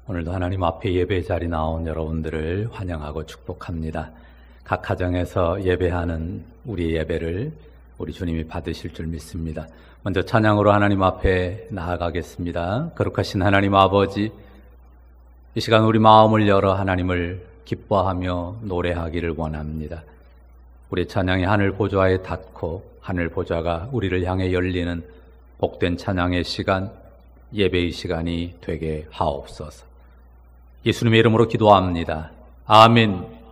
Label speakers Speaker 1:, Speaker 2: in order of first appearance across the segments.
Speaker 1: 오늘도 하나님 앞에 예배 자리 나온 여러분들을 환영하고 축복합니다. 각 가정에서 예배하는 우리 예배를 우리 주님이 받으실 줄 믿습니다. 먼저 찬양으로 하나님 앞에 나아가겠습니다. 거룩하신 하나님 아버지, 이 시간 우리 마음을 열어 하나님을 기뻐하며 노래하기를 원합니다. 우리 찬양이 하늘 보좌에 닿고 하늘 보좌가 우리를 향해 열리는 복된 찬양의 시간, 예배의 시간이 되게 하옵소서. 예수님의 이름으로 기도합니다. 아멘.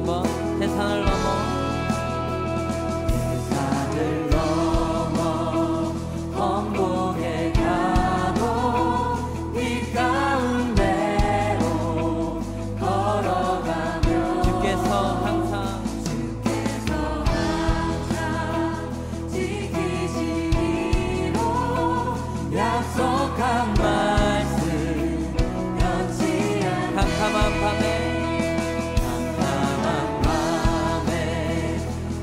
Speaker 2: 한번 세상을 넘어
Speaker 3: 공복에 가도 빛 가운데로 걸어가며
Speaker 2: 주께서 항상
Speaker 3: 지키시기로 약속한 말씀 변치 않네.
Speaker 2: 캄캄한 밤에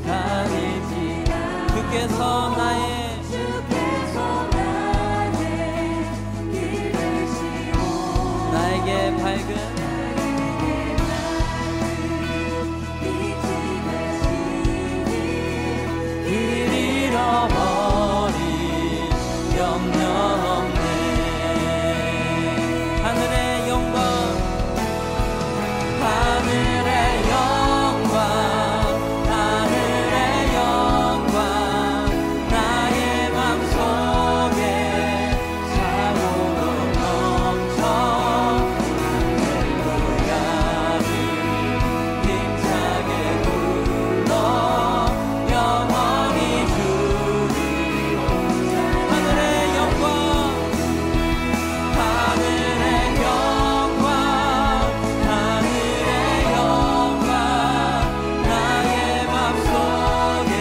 Speaker 3: 가리지 않네.
Speaker 2: 주께서 나의 나에게 밝은
Speaker 3: 길 잃어버린 염려 없네.
Speaker 2: 하늘의 영광
Speaker 3: 하늘의 영광 하늘의 영광 나의 맘속에 차오르 넘쳐 할렐루야를 힘차게 불러 영원히 주를
Speaker 2: 하늘의 영광
Speaker 3: 하늘의 영광 하늘의 영광 나의 맘속에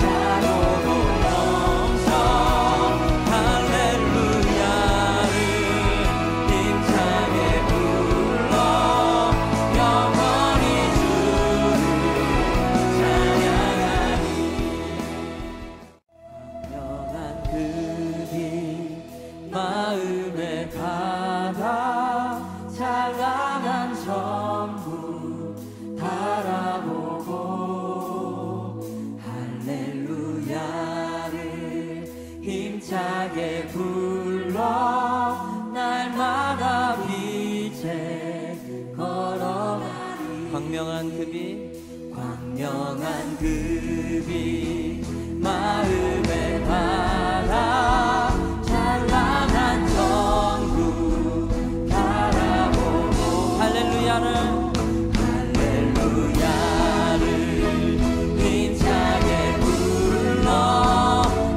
Speaker 3: 차오르 넘쳐 할렐루야를 힘차게 불러 영원히 주를 찬양하니. 광명한 그 빛 마음에 받아 찬란한 전부 바라보고 할렐루야를 힘차게 불러 날마다 빛에 걸어가리.
Speaker 2: 광명한 그 빛
Speaker 3: 광명한 그 빛 마음에 받아 찬란한 전구 바라보고
Speaker 2: 할렐루야를
Speaker 3: 힘차게 불러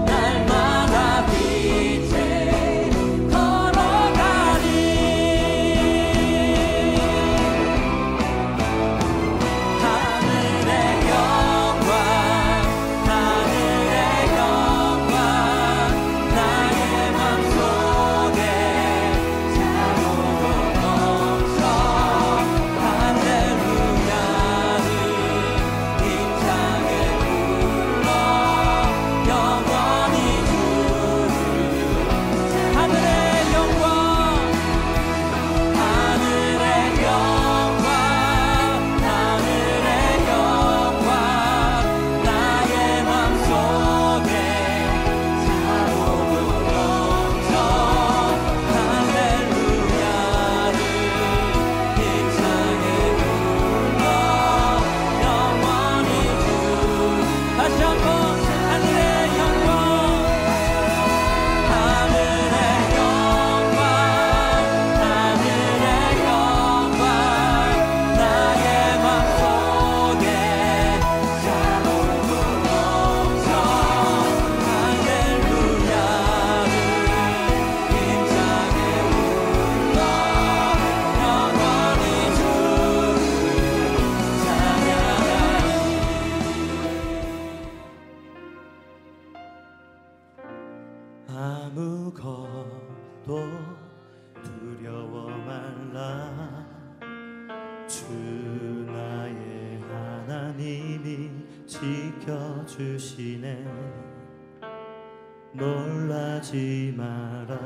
Speaker 3: 날마다 빛에 걸어가리. 하늘의 영광 하늘의 영광 나의 맘속에 차오르 넘쳐 할렐루야를 힘차게 불러 영원히 주를 하늘의 영광 하늘의 영광 하늘의 영광 나의 맘속에 차오르 넘쳐 할렐루야를 힘차게 불러 영원히 주를
Speaker 2: 다시 한번 하늘의 영광
Speaker 3: 하늘의 영광 하늘의 영광 나의 맘속에 차오르 넘쳐 할렐루야를 힘차게 불러 영원히 주를 찬양하리. 아무것도 두려워 말라. 주 나의 하나님이 지켜주시네. 놀라지 마라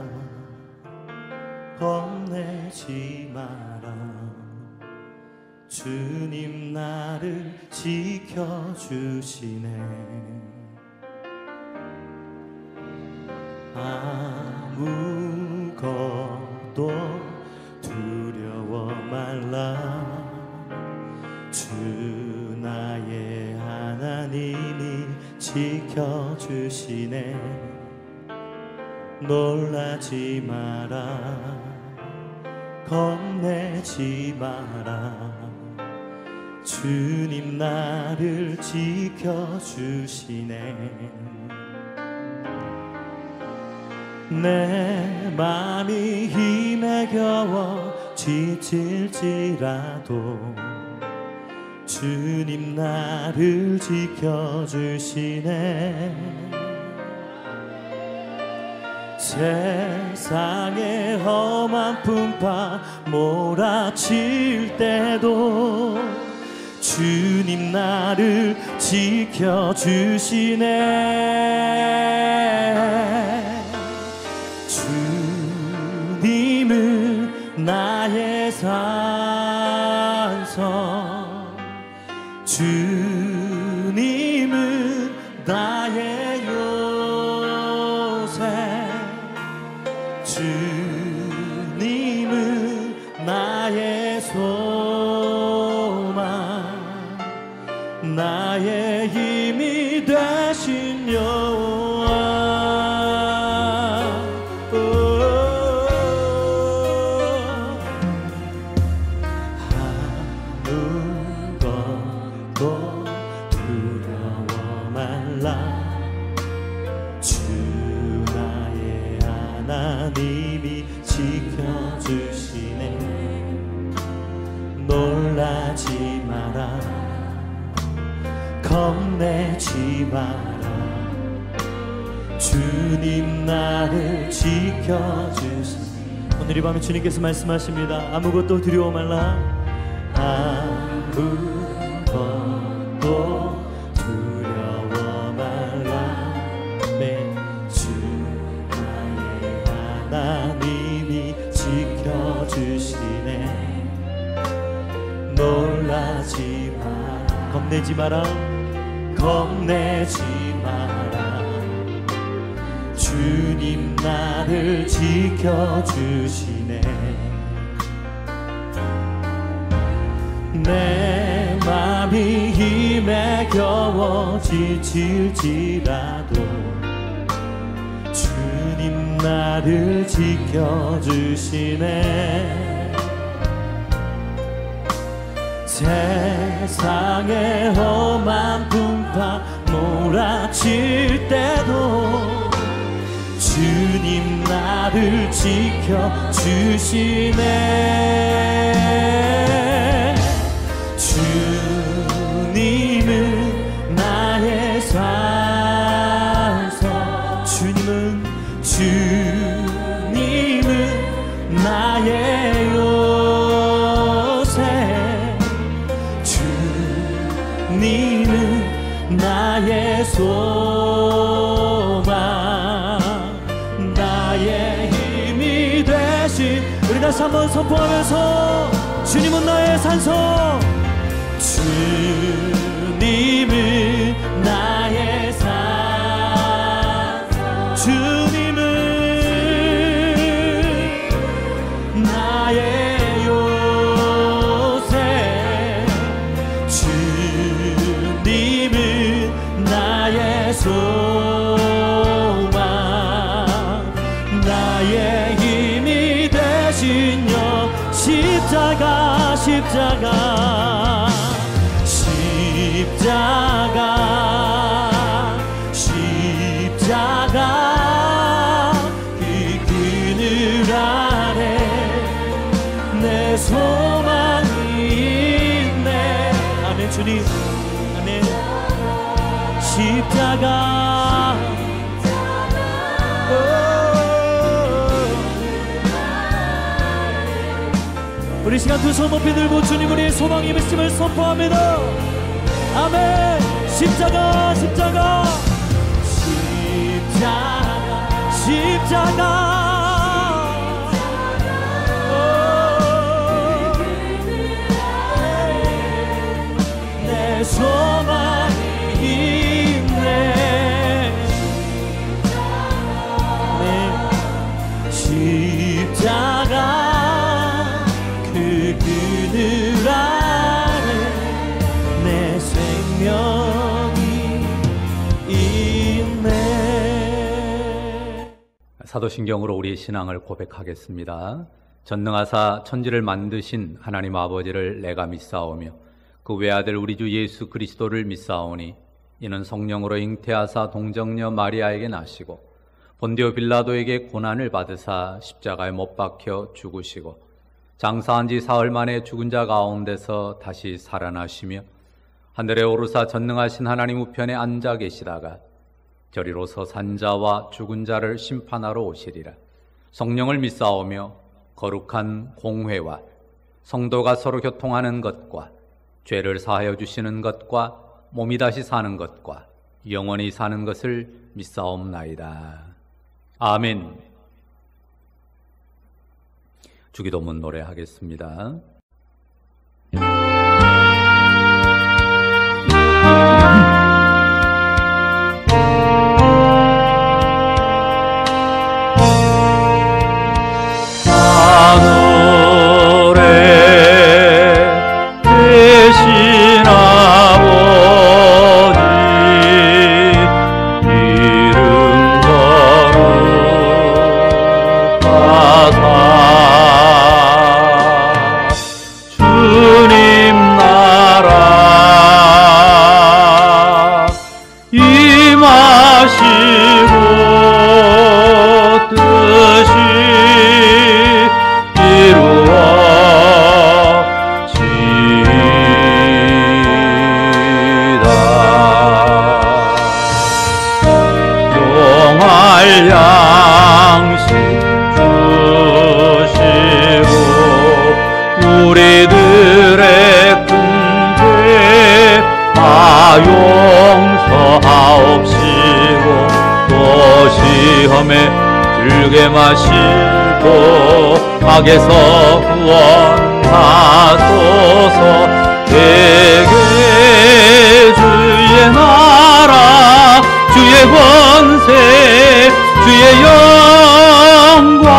Speaker 3: 겁내지 마라. 주님 나를 지켜주시네. 아무것도 두려워 말라. 주 나의 하나님이 지켜주시네. 놀라지 마라 겁내지 마라. 주님 나를 지켜주시네. 내 맘이 힘에 겨워 지칠지라도 주님 나를 지켜주시네. 세상의 험한 풍파 몰아칠 때도 주님 나를 지켜주시네. 주님은 나의 산성, 주님은 나의 요새, 주님은 나의 소망, 나의 힘이 되신 여호와. 아무것도 두려워 말라. 주 나의 하나님이 지켜주시네. 놀라지 마라, 겁내지 마라. 주님 나를 지켜주시네. 오늘 이 밤에 주님께서 말씀하십니다. 아무것도 두려워 말라. 아무것도 두려워 말라. 내 주 나의 하나님이 지켜주시네. 놀라지 마라, 겁내지 마라, 겁내지 마라. 주님 나를 지켜주시네. 내 맘이 힘에 겨워 지칠지라도 주님 나를 지켜주시네. 세상의 험한 풍파 몰아칠 때도 주님 나를 지켜주시네. 주님은 나의 산성, 주님은 나의 요새, 주님은 나의 소망, 나의 힘이 되신. 우리 다시 한번 선포하면서 주님은 나의 산성, 주님은 나의 산성, 주님은 나의 요새, 주님은 나의 소망, 나의 힘이 되신 여. 십자가 십자가 십자가 십자가 그 그늘 아래 내 소망이 있네. 아멘. 주님 아멘. 십자가 우리 시간 두 손 높이 들고 주님 우리의 소망이 있음을 선포합니다. 아멘. 십자가 십자가 십자가 십자가 내 소망이 있네. 네. 십자가 그 그늘 아래 내 생명이 있네.
Speaker 1: 사도신경으로 우리의 신앙을 고백하겠습니다. 전능하사 천지를 만드신 하나님 아버지를 내가 믿사오며 그 외아들 우리 주 예수 그리스도를 믿사오니 이는 성령으로 잉태하사 동정녀 마리아에게 나시고 본디오 빌라도에게 고난을 받으사 십자가에 못 박혀 죽으시고 장사한 지 사흘 만에 죽은 자 가운데서 다시 살아나시며 하늘에 오르사 전능하신 하나님 우편에 앉아 계시다가 저리로서 산자와 죽은 자를 심판하러 오시리라. 성령을 믿사오며 거룩한 공회와 성도가 서로 교통하는 것과 죄를 사하여 주시는 것과 몸이 다시 사는 것과 영원히 사는 것을 믿사옵나이다. 아멘. 주기도문 노래하겠습니다.
Speaker 4: 우리들의 큰 죄 용서하옵시고 또 시험에 들게 마시고 악에서 구원하소서. 대개 주의 나라 주의 권세 주의 영광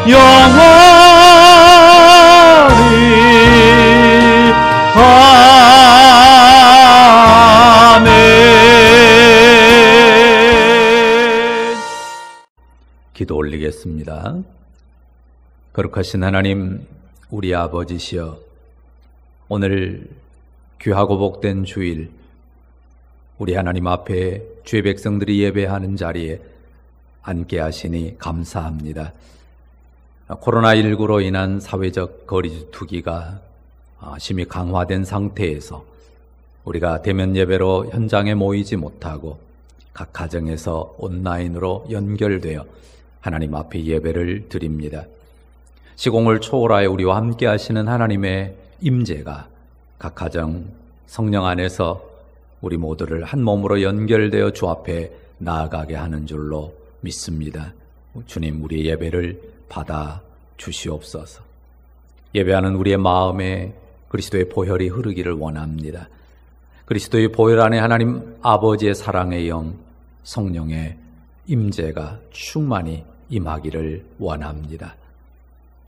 Speaker 4: 영원히 아멘.
Speaker 1: 기도 올리겠습니다. 거룩하신 하나님, 우리 아버지시여, 오늘 귀하고 복된 주일 우리 하나님 앞에 주의 백성들이 예배하는 자리에 앉게 하시니 감사합니다. 코로나19로 인한 사회적 거리두기가 심히 강화된 상태에서 우리가 대면 예배로 현장에 모이지 못하고 각 가정에서 온라인으로 연결되어 하나님 앞에 예배를 드립니다. 시공을 초월하여 우리와 함께 하시는 하나님의 임재가 각 가정 성령 안에서 우리 모두를 한 몸으로 연결되어 주 앞에 나아가게 하는 줄로 믿습니다. 주님, 우리의 예배를 받아 주시옵소서. 예배하는 우리의 마음에 그리스도의 보혈이 흐르기를 원합니다. 그리스도의 보혈 안에 하나님 아버지의 사랑의 영, 성령의 임재가 충만히 임하기를 원합니다.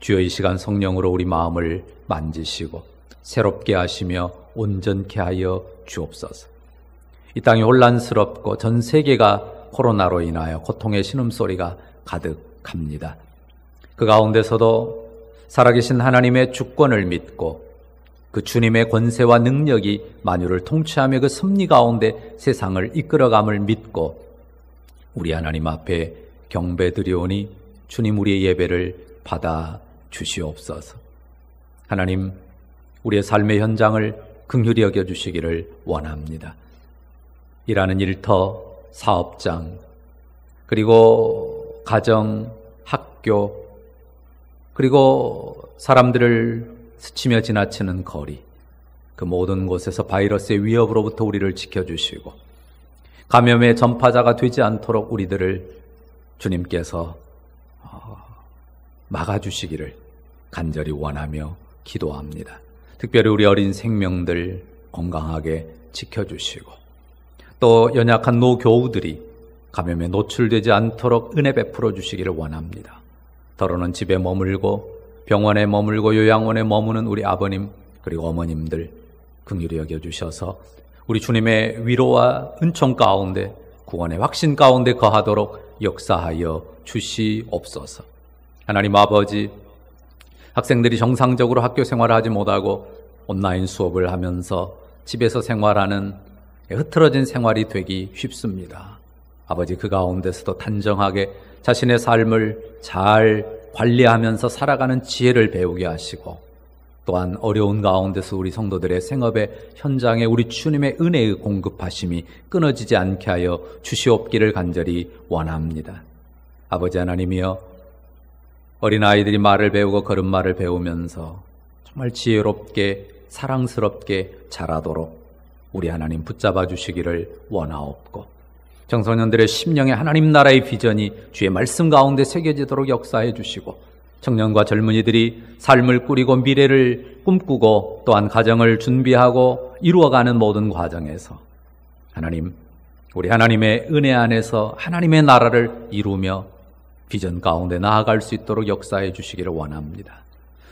Speaker 1: 주여, 이 시간 성령으로 우리 마음을 만지시고 새롭게 하시며 온전케 하여 주옵소서. 이 땅이 혼란스럽고 전 세계가 코로나로 인하여 고통의 신음소리가 가득합니다. 그 가운데서도 살아계신 하나님의 주권을 믿고 그 주님의 권세와 능력이 만유를 통치하며 그 섭리 가운데 세상을 이끌어감을 믿고 우리 하나님 앞에 경배드리오니 주님, 우리의 예배를 받아 주시옵소서. 하나님, 우리의 삶의 현장을 긍휼히 여겨주시기를 원합니다. 일하는 일터, 사업장, 그리고 가정, 학교, 그리고 사람들을 스치며 지나치는 거리, 그 모든 곳에서 바이러스의 위협으로부터 우리를 지켜주시고 감염의 전파자가 되지 않도록 우리들을 주님께서 막아주시기를 간절히 원하며 기도합니다. 특별히 우리 어린 생명들 건강하게 지켜주시고 또 연약한 노교우들이 감염에 노출되지 않도록 은혜 베풀어 주시기를 원합니다. 더러는 집에 머물고 병원에 머물고 요양원에 머무는 우리 아버님 그리고 어머님들 긍휼히 여겨주셔서 우리 주님의 위로와 은총 가운데 구원의 확신 가운데 거하도록 역사하여 주시옵소서. 하나님 아버지, 학생들이 정상적으로 학교 생활을 하지 못하고 온라인 수업을 하면서 집에서 생활하는 흐트러진 생활이 되기 쉽습니다. 아버지, 그 가운데서도 단정하게 자신의 삶을 잘 관리하면서 살아가는 지혜를 배우게 하시고, 또한 어려운 가운데서 우리 성도들의 생업의 현장에 우리 주님의 은혜의 공급하심이 끊어지지 않게 하여 주시옵기를 간절히 원합니다. 아버지 하나님이여, 어린아이들이 말을 배우고 걸음마를 배우면서 정말 지혜롭게 사랑스럽게 자라도록 우리 하나님 붙잡아 주시기를 원하옵고, 청소년들의 심령에 하나님 나라의 비전이 주의 말씀 가운데 새겨지도록 역사해 주시고, 청년과 젊은이들이 삶을 꾸리고 미래를 꿈꾸고 또한 가정을 준비하고 이루어가는 모든 과정에서 하나님, 우리 하나님의 은혜 안에서 하나님의 나라를 이루며 비전 가운데 나아갈 수 있도록 역사해 주시기를 원합니다.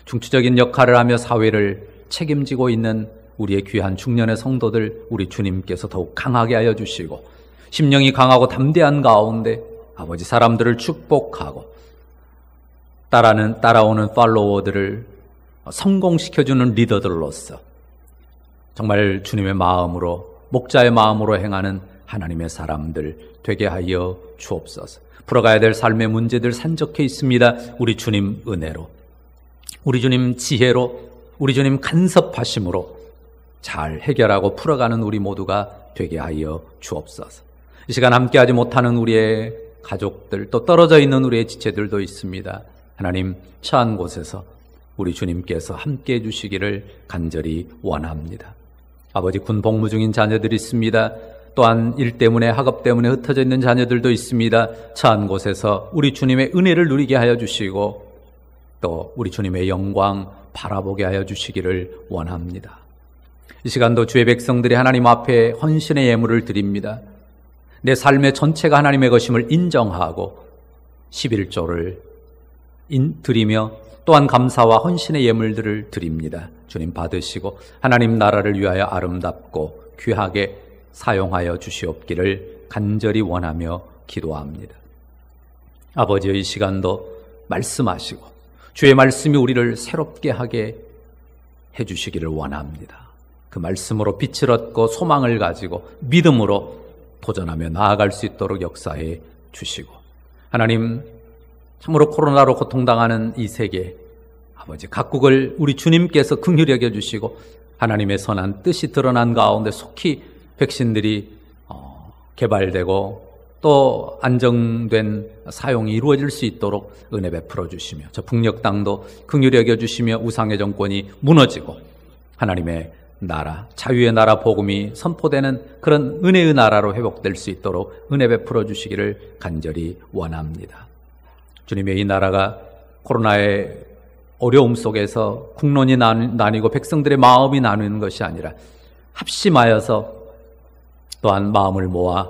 Speaker 1: 중추적인 역할을 하며 사회를 책임지고 있는 우리의 귀한 중년의 성도들, 우리 주님께서 더욱 강하게 하여 주시고, 심령이 강하고 담대한 가운데 아버지 사람들을 축복하고 따라오는 팔로워들을 성공시켜주는 리더들로서 정말 주님의 마음으로, 목자의 마음으로 행하는 하나님의 사람들 되게 하여 주옵소서. 풀어가야 될 삶의 문제들 산적해 있습니다. 우리 주님 은혜로, 우리 주님 지혜로, 우리 주님 간섭하심으로 잘 해결하고 풀어가는 우리 모두가 되게 하여 주옵소서. 이 시간 함께하지 못하는 우리의 가족들, 또 떨어져 있는 우리의 지체들도 있습니다. 하나님, 처한 곳에서 우리 주님께서 함께해 주시기를 간절히 원합니다. 아버지, 군 복무 중인 자녀들이 있습니다. 또한 일 때문에, 학업 때문에 흩어져 있는 자녀들도 있습니다. 처한 곳에서 우리 주님의 은혜를 누리게 하여 주시고, 또 우리 주님의 영광 바라보게 하여 주시기를 원합니다. 이 시간도 주의 백성들이 하나님 앞에 헌신의 예물을 드립니다. 내 삶의 전체가 하나님의 것임을 인정하고 11조를 드리며 또한 감사와 헌신의 예물들을 드립니다. 주님 받으시고 하나님 나라를 위하여 아름답고 귀하게 사용하여 주시옵기를 간절히 원하며 기도합니다. 아버지의 이 시간도 말씀하시고 주의 말씀이 우리를 새롭게 하게 해주시기를 원합니다. 그 말씀으로 빛을 얻고 소망을 가지고 믿음으로 도전하며 나아갈 수 있도록 역사해 주시고, 하나님, 참으로 코로나로 고통당하는 이 세계, 아버지 각국을 우리 주님께서 긍휼히 여겨주시고 하나님의 선한 뜻이 드러난 가운데 속히 백신들이 개발되고 또 안정된 사용이 이루어질 수 있도록 은혜 베풀어 주시며, 저 북녘 땅도 긍휼히 여겨주시며 우상의 정권이 무너지고 하나님의 나라, 자유의 나라 복음이 선포되는 그런 은혜의 나라로 회복될 수 있도록 은혜 베풀어 주시기를 간절히 원합니다. 주님의 이 나라가 코로나의 어려움 속에서 국론이 나뉘고 백성들의 마음이 나누는 것이 아니라 합심하여서 또한 마음을 모아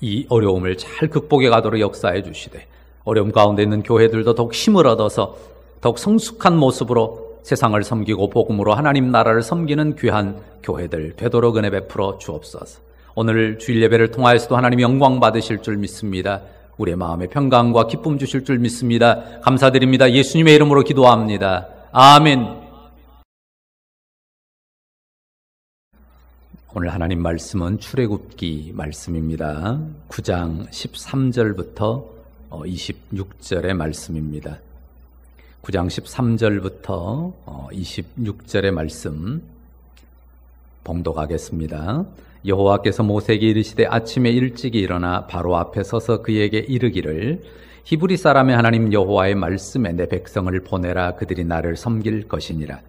Speaker 1: 이 어려움을 잘 극복해 가도록 역사해 주시되, 어려움 가운데 있는 교회들도 더욱 힘을 얻어서 더욱 성숙한 모습으로 세상을 섬기고 복음으로 하나님 나라를 섬기는 귀한 교회들 되도록 은혜 베풀어 주옵소서. 오늘 주일 예배를 통하여서도 하나님 영광 받으실 줄 믿습니다. 우리의 마음에 평강과 기쁨 주실 줄 믿습니다. 감사드립니다. 예수님의 이름으로 기도합니다. 아멘. 오늘 하나님 말씀은 출애굽기 말씀입니다. 9장 13절부터 26절의 말씀입니다. 9장 13절부터 26절의 말씀 봉독하겠습니다. 여호와께서 모세에게 이르시되 아침에 일찍이 일어나 바로 앞에 서서 그에게 이르기를, 히브리 사람의 하나님 여호와의 말씀에 내 백성을 보내라. 그들이 나를 섬길 것이니라.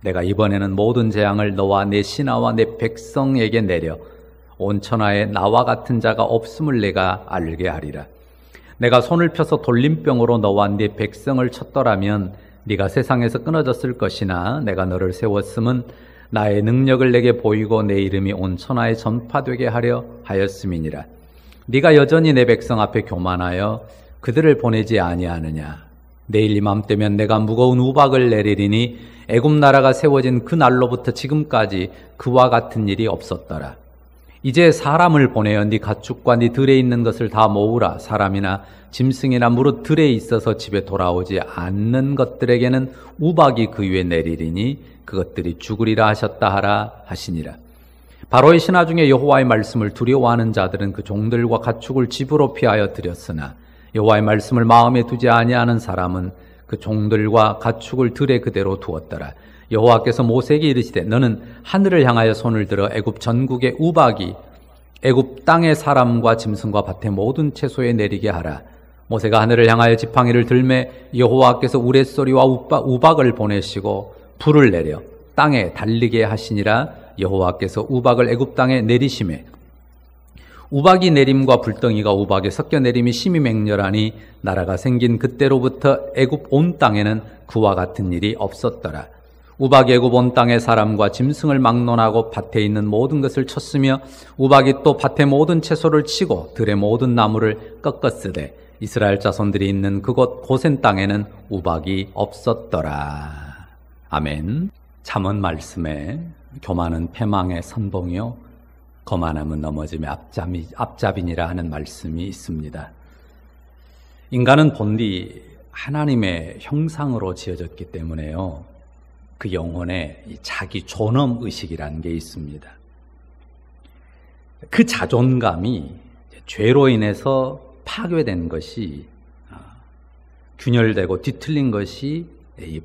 Speaker 1: 내가 이번에는 모든 재앙을 너와 내 신하와 내 백성에게 내려 온 천하에 나와 같은 자가 없음을 내가 알게 하리라. 내가 손을 펴서 돌림병으로 너와 네 백성을 쳤더라면 네가 세상에서 끊어졌을 것이나 내가 너를 세웠음은 나의 능력을 내게 보이고 내 이름이 온 천하에 전파되게 하려 하였음이니라. 네가 여전히 내 백성 앞에 교만하여 그들을 보내지 아니하느냐. 내일 이맘때면 내가 무거운 우박을 내리리니 애굽 나라가 세워진 그 날로부터 지금까지 그와 같은 일이 없었더라. 이제 사람을 보내어 네 가축과 네 들에 있는 것을 다 모으라. 사람이나 짐승이나 무릇 들에 있어서 집에 돌아오지 않는 것들에게는 우박이 그 위에 내리리니 그것들이 죽으리라 하셨다 하라 하시니라. 바로의 신하 중에 여호와의 말씀을 두려워하는 자들은 그 종들과 가축을 집으로 피하여 들였으나 여호와의 말씀을 마음에 두지 아니하는 사람은 그 종들과 가축을 들에 그대로 두었더라. 여호와께서 모세에게 이르시되 너는 하늘을 향하여 손을 들어 애굽 전국의 우박이 애굽 땅의 사람과 짐승과 밭의 모든 채소에 내리게 하라. 모세가 하늘을 향하여 지팡이를 들매 여호와께서 우레소리와 우박을 보내시고 불을 내려 땅에 달리게 하시니라. 여호와께서 우박을 애굽 땅에 내리시매 우박이 내림과 불덩이가 우박에 섞여 내림이 심히 맹렬하니 나라가 생긴 그때로부터 애굽 온 땅에는 그와 같은 일이 없었더라. 우박이 애굽 온 땅의 사람과 짐승을 막론하고 밭에 있는 모든 것을 쳤으며 우박이 또 밭의 모든 채소를 치고 들의 모든 나무를 꺾었으되 이스라엘 자손들이 있는 그곳 고센 땅에는 우박이 없었더라. 아멘. 잠언 말씀에 교만은 패망의 선봉이요 거만함은 넘어짐의 앞잡이니라 하는 말씀이 있습니다. 인간은 본디 하나님의 형상으로 지어졌기 때문에요. 그 영혼에 자기 존엄 의식이라는 게 있습니다. 그 자존감이 죄로 인해서 파괴된 것이 균열되고 뒤틀린 것이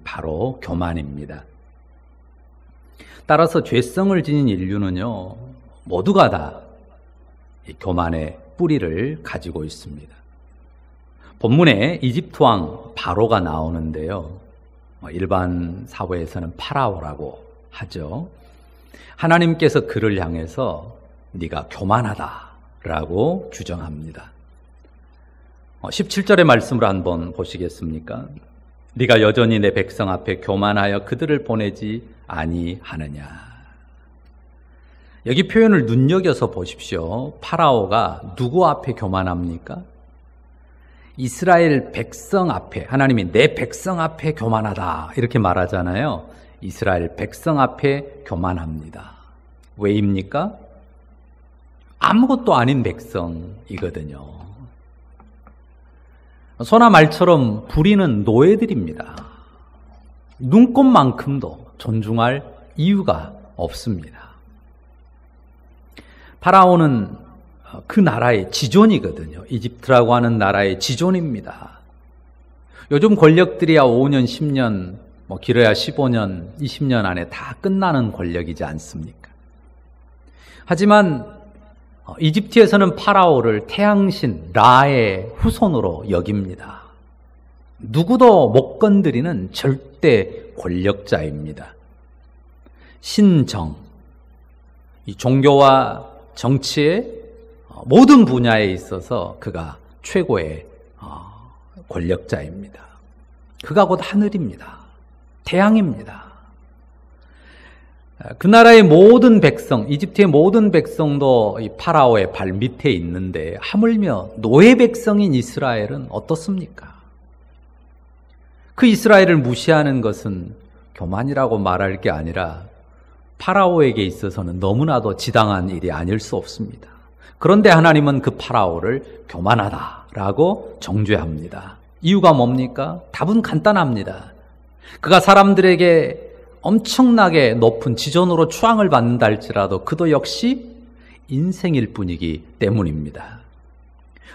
Speaker 1: 바로 교만입니다. 따라서 죄성을 지닌 인류는요, 모두가 다 교만의 뿌리를 가지고 있습니다. 본문에 이집트 왕 바로가 나오는데요. 일반 사회에서는 파라오라고 하죠. 하나님께서 그를 향해서 네가 교만하다라고 규정합니다. 17절의 말씀을 한번 보시겠습니까? 네가 여전히 내 백성 앞에 교만하여 그들을 보내지 아니하느냐. 여기 표현을 눈여겨서 보십시오. 파라오가 누구 앞에 교만합니까? 이스라엘 백성 앞에, 하나님이 내 백성 앞에 교만하다 이렇게 말하잖아요. 이스라엘 백성 앞에 교만합니다. 왜입니까? 아무것도 아닌 백성이거든요. 소나 말처럼 부리는 노예들입니다. 눈꼽만큼도 존중할 이유가 없습니다. 파라오는 그 나라의 지존이거든요. 이집트라고 하는 나라의 지존입니다. 요즘 권력들이야 5년, 10년, 길어야 15년, 20년 안에 다 끝나는 권력이지 않습니까? 하지만 이집트에서는 파라오를 태양신 라의 후손으로 여깁니다. 누구도 못 건드리는 절대 권력자입니다. 신정, 이 종교와 정치의 모든 분야에 있어서 그가 최고의 권력자입니다. 그가 곧 하늘입니다. 태양입니다. 그 나라의 모든 백성, 이집트의 모든 백성도 이 파라오의 발 밑에 있는데 하물며 노예 백성인 이스라엘은 어떻습니까? 그 이스라엘을 무시하는 것은 교만이라고 말할 게 아니라 파라오에게 있어서는 너무나도 지당한 일이 아닐 수 없습니다. 그런데 하나님은 그 파라오를 교만하다라고 정죄합니다. 이유가 뭡니까? 답은 간단합니다. 그가 사람들에게 엄청나게 높은 지존으로 추앙을 받는다 할지라도 그도 역시 인생일 뿐이기 때문입니다.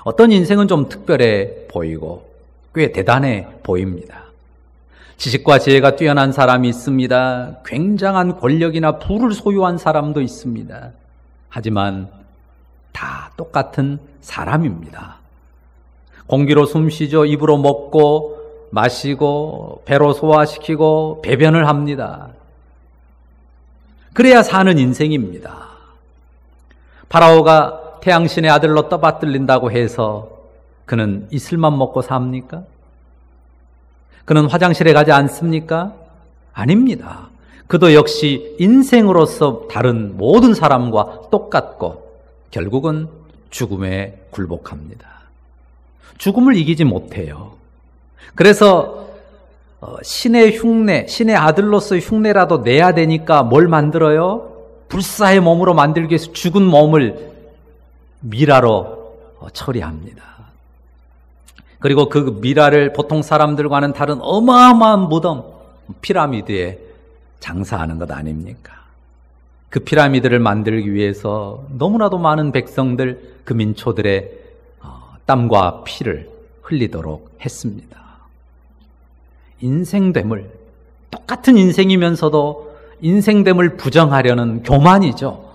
Speaker 1: 어떤 인생은 좀 특별해 보이고 꽤 대단해 보입니다. 지식과 지혜가 뛰어난 사람이 있습니다. 굉장한 권력이나 부를 소유한 사람도 있습니다. 하지만 다 똑같은 사람입니다. 공기로 숨쉬죠. 입으로 먹고 마시고 배로 소화시키고 배변을 합니다. 그래야 사는 인생입니다. 파라오가 태양신의 아들로 떠받들린다고 해서 그는 이슬만 먹고 삽니까? 그는 화장실에 가지 않습니까? 아닙니다. 그도 역시 인생으로서 다른 모든 사람과 똑같고 결국은 죽음에 굴복합니다. 죽음을 이기지 못해요. 그래서 신의 흉내, 신의 아들로서의 흉내라도 내야 되니까 뭘 만들어요? 불사의 몸으로 만들기 위해서 죽은 몸을 미라로 처리합니다. 그리고 그 미라를 보통 사람들과는 다른 어마어마한 무덤, 피라미드에 장사하는 것 아닙니까? 그 피라미드를 만들기 위해서 너무나도 많은 백성들, 그 민초들의 땀과 피를 흘리도록 했습니다. 인생됨을, 똑같은 인생이면서도 인생됨을 부정하려는 교만이죠.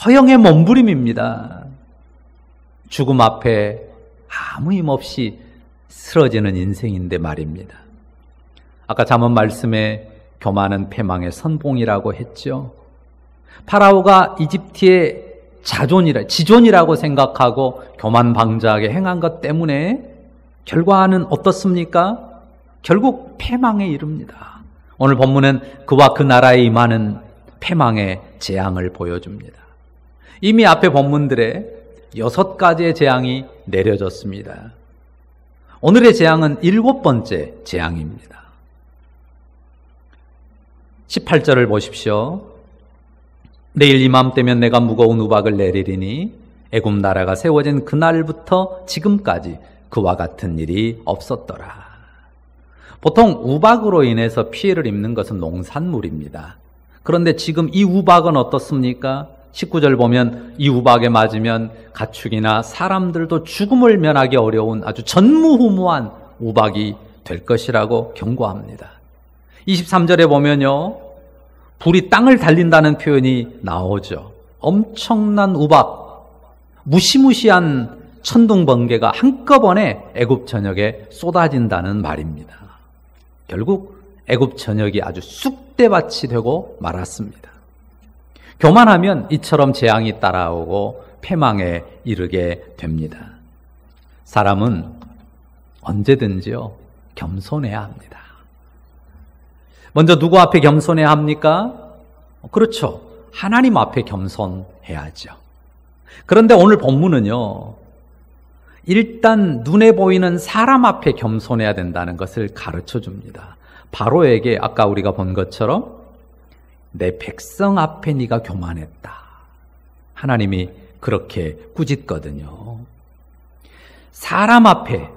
Speaker 1: 허영의 몸부림입니다. 죽음 앞에 아무 힘없이 쓰러지는 인생인데 말입니다. 아까 잠언 말씀에 교만은 패망의 선봉이라고 했죠. 파라오가 이집트의 지존이라고 생각하고 교만방자하게 행한 것 때문에 결과는 어떻습니까? 결국 패망에 이릅니다. 오늘 본문은 그와 그 나라에 임하는 패망의 재앙을 보여줍니다. 이미 앞에 본문들에 6가지의 재앙이 내려졌습니다. 오늘의 재앙은 7번째 재앙입니다. 18절을 보십시오. 내일 이맘때면 내가 무거운 우박을 내리리니 애굽 나라가 세워진 그날부터 지금까지 그와 같은 일이 없었더라. 보통 우박으로 인해서 피해를 입는 것은 농산물입니다. 그런데 지금 이 우박은 어떻습니까? 19절 보면 이 우박에 맞으면 가축이나 사람들도 죽음을 면하기 어려운 아주 전무후무한 우박이 될 것이라고 경고합니다. 23절에 보면요, 불이 땅을 달린다는 표현이 나오죠. 엄청난 우박, 무시무시한 천둥 번개가 한꺼번에 애굽 전역에 쏟아진다는 말입니다. 결국 애굽 전역이 아주 쑥대밭이 되고 말았습니다. 교만하면 이처럼 재앙이 따라오고 패망에 이르게 됩니다. 사람은 언제든지요, 겸손해야 합니다. 먼저 누구 앞에 겸손해야 합니까? 그렇죠. 하나님 앞에 겸손해야죠. 그런데 오늘 본문은요, 일단 눈에 보이는 사람 앞에 겸손해야 된다는 것을 가르쳐 줍니다. 바로에게 아까 우리가 본 것처럼 내 백성 앞에 네가 교만했다. 하나님이 그렇게 꾸짖거든요. 사람 앞에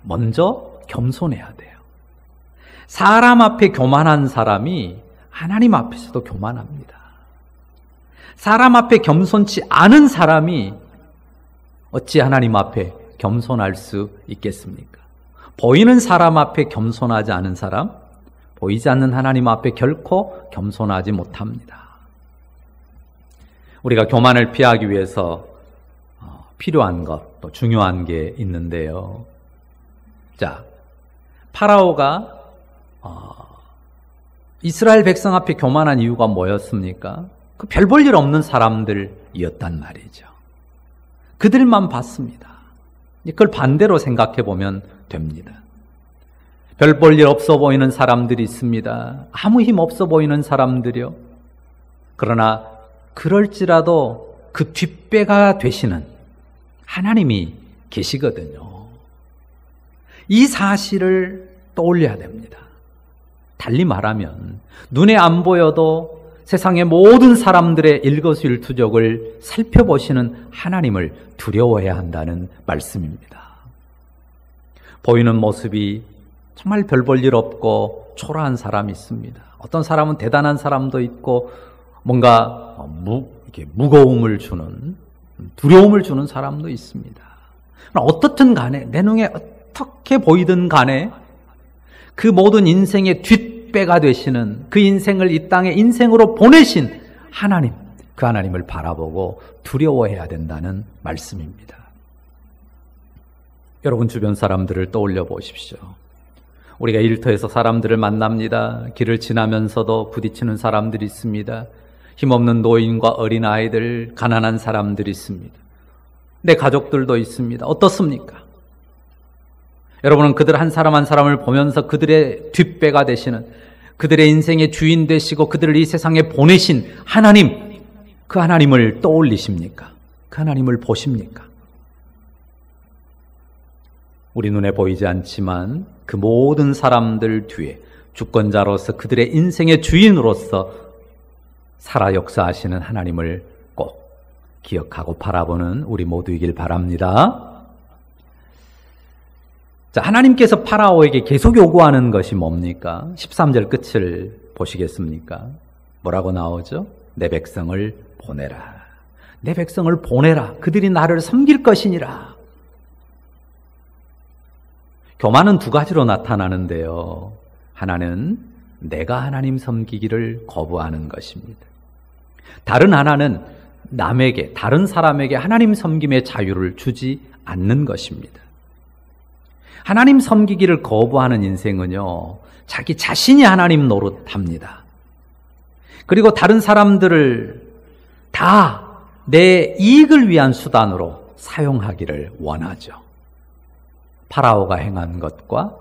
Speaker 1: 먼저 겸손해야 돼요. 사람 앞에 교만한 사람이 하나님 앞에서도 교만합니다. 사람 앞에 겸손치 않은 사람이 어찌 하나님 앞에 겸손할 수 있겠습니까? 보이는 사람 앞에 겸손하지 않은 사람, 보이지 않는 하나님 앞에 결코 겸손하지 못합니다. 우리가 교만을 피하기 위해서 필요한 것, 또 중요한 게 있는데요. 자, 파라오가 이스라엘 백성 앞에 교만한 이유가 뭐였습니까? 그 별 볼 일 없는 사람들이었단 말이죠. 그들만 봤습니다. 그걸 반대로 생각해 보면 됩니다. 별 볼 일 없어 보이는 사람들이 있습니다. 아무 힘 없어 보이는 사람들이요. 그러나 그럴지라도 그 뒷배가 되시는 하나님이 계시거든요. 이 사실을 떠올려야 됩니다. 달리 말하면 눈에 안 보여도 세상의 모든 사람들의 일거수일투족을 살펴보시는 하나님을 두려워해야 한다는 말씀입니다. 보이는 모습이 정말 별 볼 일 없고 초라한 사람이 있습니다. 어떤 사람은 대단한 사람도 있고 뭔가 이렇게 무거움을 주는, 두려움을 주는 사람도 있습니다. 어떻든 간에, 내 눈에 어떻게 보이든 간에 그 모든 인생의 뒷배가 되시는, 그 인생을 이 땅에 인생으로 보내신 하나님, 그 하나님을 바라보고 두려워해야 된다는 말씀입니다. 여러분 주변 사람들을 떠올려 보십시오. 우리가 일터에서 사람들을 만납니다. 길을 지나면서도 부딪히는 사람들이 있습니다. 힘없는 노인과 어린아이들, 가난한 사람들이 있습니다. 내 가족들도 있습니다. 어떻습니까? 여러분은 그들 한 사람 한 사람을 보면서 그들의 뒷배가 되시는, 그들의 인생의 주인 되시고 그들을 이 세상에 보내신 하나님, 그 하나님을 떠올리십니까? 그 하나님을 보십니까? 우리 눈에 보이지 않지만 그 모든 사람들 뒤에 주권자로서 그들의 인생의 주인으로서 살아 역사하시는 하나님을 꼭 기억하고 바라보는 우리 모두이길 바랍니다. 자, 하나님께서 파라오에게 계속 요구하는 것이 뭡니까? 13절 끝을 보시겠습니까? 뭐라고 나오죠? 내 백성을 보내라. 내 백성을 보내라. 그들이 나를 섬길 것이니라. 교만은 두 가지로 나타나는데요. 하나는 내가 하나님 섬기기를 거부하는 것입니다. 다른 하나는 남에게, 다른 사람에게 하나님 섬김의 자유를 주지 않는 것입니다. 하나님 섬기기를 거부하는 인생은요, 자기 자신이 하나님 노릇합니다. 그리고 다른 사람들을 다 내 이익을 위한 수단으로 사용하기를 원하죠. 파라오가 행한 것과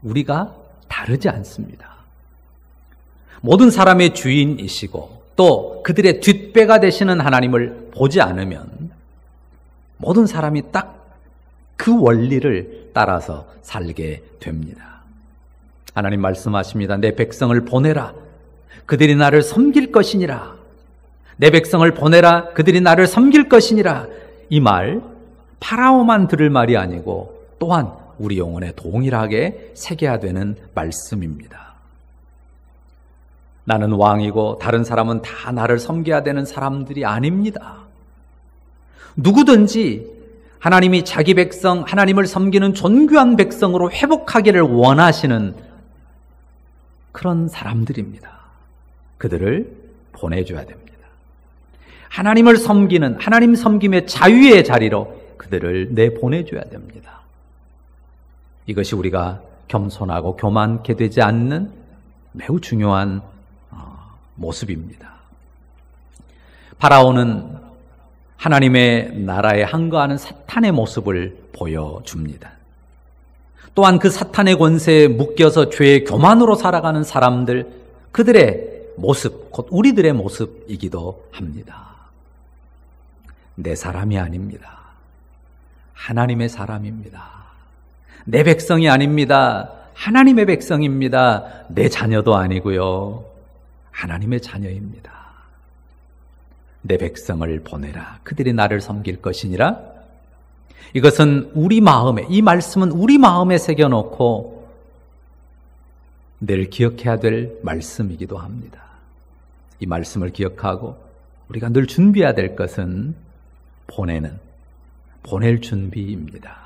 Speaker 1: 우리가 다르지 않습니다. 모든 사람의 주인이시고 또 그들의 뒷배가 되시는 하나님을 보지 않으면 모든 사람이 딱 그 원리를 따라서 살게 됩니다. 하나님 말씀하십니다. 내 백성을 보내라. 그들이 나를 섬길 것이니라. 내 백성을 보내라. 그들이 나를 섬길 것이니라. 이 말 파라오만 들을 말이 아니고 또한 우리 영혼에 동일하게 새겨야 되는 말씀입니다. 나는 왕이고 다른 사람은 다 나를 섬겨야 되는 사람들이 아닙니다. 누구든지 하나님이 자기 백성, 하나님을 섬기는 존귀한 백성으로 회복하기를 원하시는 그런 사람들입니다. 그들을 보내줘야 됩니다. 하나님을 섬기는, 하나님 섬김의 자유의 자리로 그들을 내보내줘야 됩니다. 이것이 우리가 겸손하고 교만케 되지 않는 매우 중요한 모습입니다. 파라오는 하나님의 나라에 항거하는 사탄의 모습을 보여줍니다. 또한 그 사탄의 권세에 묶여서 죄의 교만으로 살아가는 사람들, 그들의 모습, 곧 우리들의 모습이기도 합니다. 내 사람이 아닙니다. 하나님의 사람입니다. 내 백성이 아닙니다. 하나님의 백성입니다. 내 자녀도 아니고요. 하나님의 자녀입니다. 내 백성을 보내라. 그들이 나를 섬길 것이니라. 이것은 우리 마음에, 이 말씀은 우리 마음에 새겨놓고 늘 기억해야 될 말씀이기도 합니다. 이 말씀을 기억하고 우리가 늘 준비해야 될 것은 보낼 준비입니다.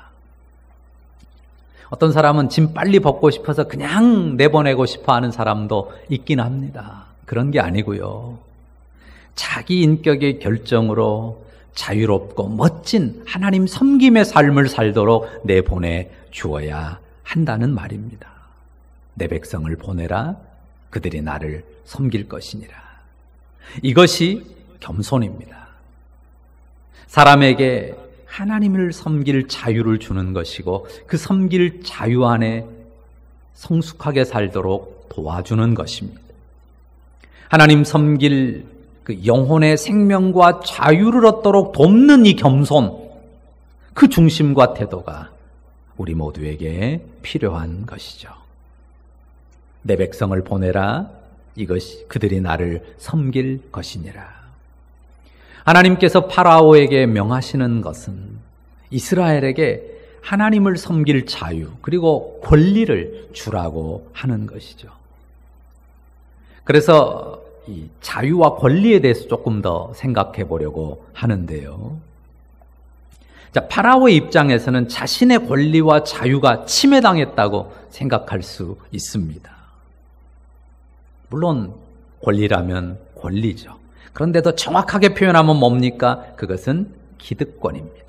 Speaker 1: 어떤 사람은 짐 빨리 벗고 싶어서 그냥 내보내고 싶어 하는 사람도 있긴 합니다. 그런 게 아니고요. 자기 인격의 결정으로 자유롭고 멋진 하나님 섬김의 삶을 살도록 내보내 주어야 한다는 말입니다. 내 백성을 보내라. 그들이 나를 섬길 것이니라. 이것이 겸손입니다. 사람에게 하나님을 섬길 자유를 주는 것이고 그 섬길 자유 안에 성숙하게 살도록 도와주는 것입니다. 하나님 섬길 그 영혼의 생명과 자유를 얻도록 돕는 이 겸손, 그 중심과 태도가 우리 모두에게 필요한 것이죠. 내 백성을 보내라. 이것이 그들이 나를 섬길 것이니라. 하나님께서 파라오에게 명하시는 것은 이스라엘에게 하나님을 섬길 자유 그리고 권리를 주라고 하는 것이죠. 그래서 이 자유와 권리에 대해서 조금 더 생각해 보려고 하는데요. 자, 파라오의 입장에서는 자신의 권리와 자유가 침해당했다고 생각할 수 있습니다. 물론 권리라면 권리죠. 그런데 더 정확하게 표현하면 뭡니까? 그것은 기득권입니다.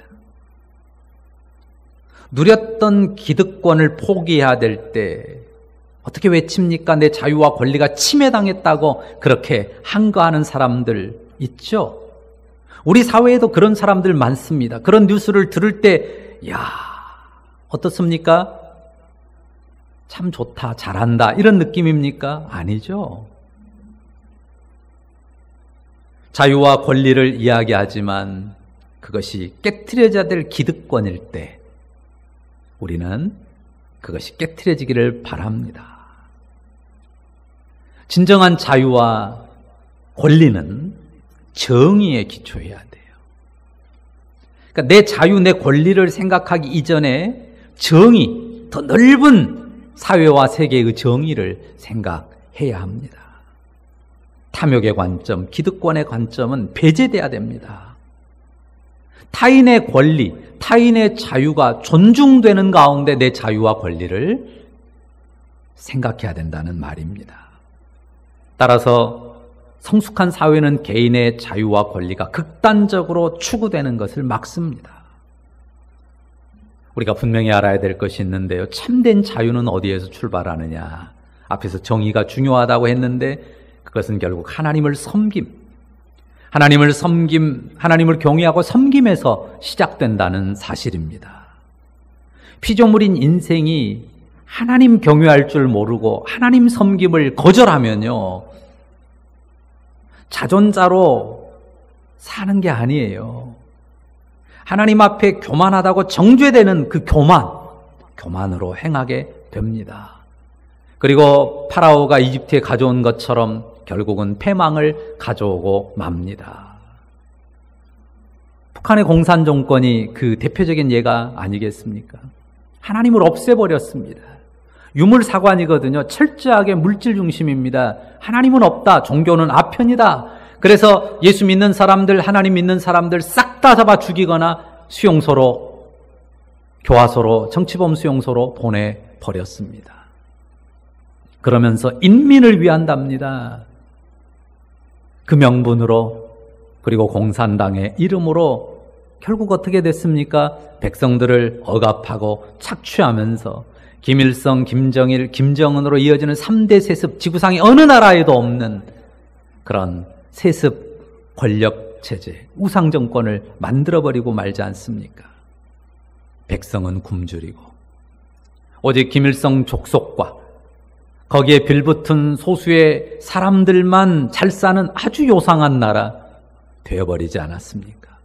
Speaker 1: 누렸던 기득권을 포기해야 될 때 어떻게 외칩니까? 내 자유와 권리가 침해당했다고 그렇게 항거하는 사람들 있죠? 우리 사회에도 그런 사람들 많습니다. 그런 뉴스를 들을 때, 야, 어떻습니까? 참 좋다, 잘한다, 이런 느낌입니까? 아니죠. 자유와 권리를 이야기하지만 그것이 깨트려져야 될 기득권일 때 우리는 그것이 깨트려지기를 바랍니다. 진정한 자유와 권리는 정의에 기초해야 돼요. 그러니까 내 자유, 내 권리를 생각하기 이전에 정의, 더 넓은 사회와 세계의 정의를 생각해야 합니다. 탐욕의 관점, 기득권의 관점은 배제돼야 됩니다. 타인의 권리, 타인의 자유가 존중되는 가운데 내 자유와 권리를 생각해야 된다는 말입니다. 따라서 성숙한 사회는 개인의 자유와 권리가 극단적으로 추구되는 것을 막습니다. 우리가 분명히 알아야 될 것이 있는데요. 참된 자유는 어디에서 출발하느냐? 앞에서 정의가 중요하다고 했는데 그것은 결국 하나님을 하나님을 경외하고 섬김에서 시작된다는 사실입니다. 피조물인 인생이 하나님 경외할 줄 모르고 하나님 섬김을 거절하면요, 자존자로 사는 게 아니에요. 하나님 앞에 교만하다고 정죄되는 그 교만으로 행하게 됩니다. 그리고 파라오가 이집트에 가져온 것처럼 결국은 패망을 가져오고 맙니다. 북한의 공산 정권이 그 대표적인 예가 아니겠습니까? 하나님을 없애버렸습니다. 유물사관이거든요. 철저하게 물질 중심입니다. 하나님은 없다. 종교는 아편이다. 그래서 예수 믿는 사람들, 하나님 믿는 사람들 싹 다 잡아 죽이거나 수용소로, 교화소로, 정치범 수용소로 보내버렸습니다. 그러면서 인민을 위한답니다. 그 명분으로, 그리고 공산당의 이름으로 결국 어떻게 됐습니까? 백성들을 억압하고 착취하면서 김일성, 김정일, 김정은으로 이어지는 3대 세습, 지구상의 어느 나라에도 없는 그런 세습 권력체제, 우상정권을 만들어버리고 말지 않습니까? 백성은 굶주리고 오직 김일성 족속과 거기에 빌붙은 소수의 사람들만 잘 사는 아주 요상한 나라 되어버리지 않았습니까?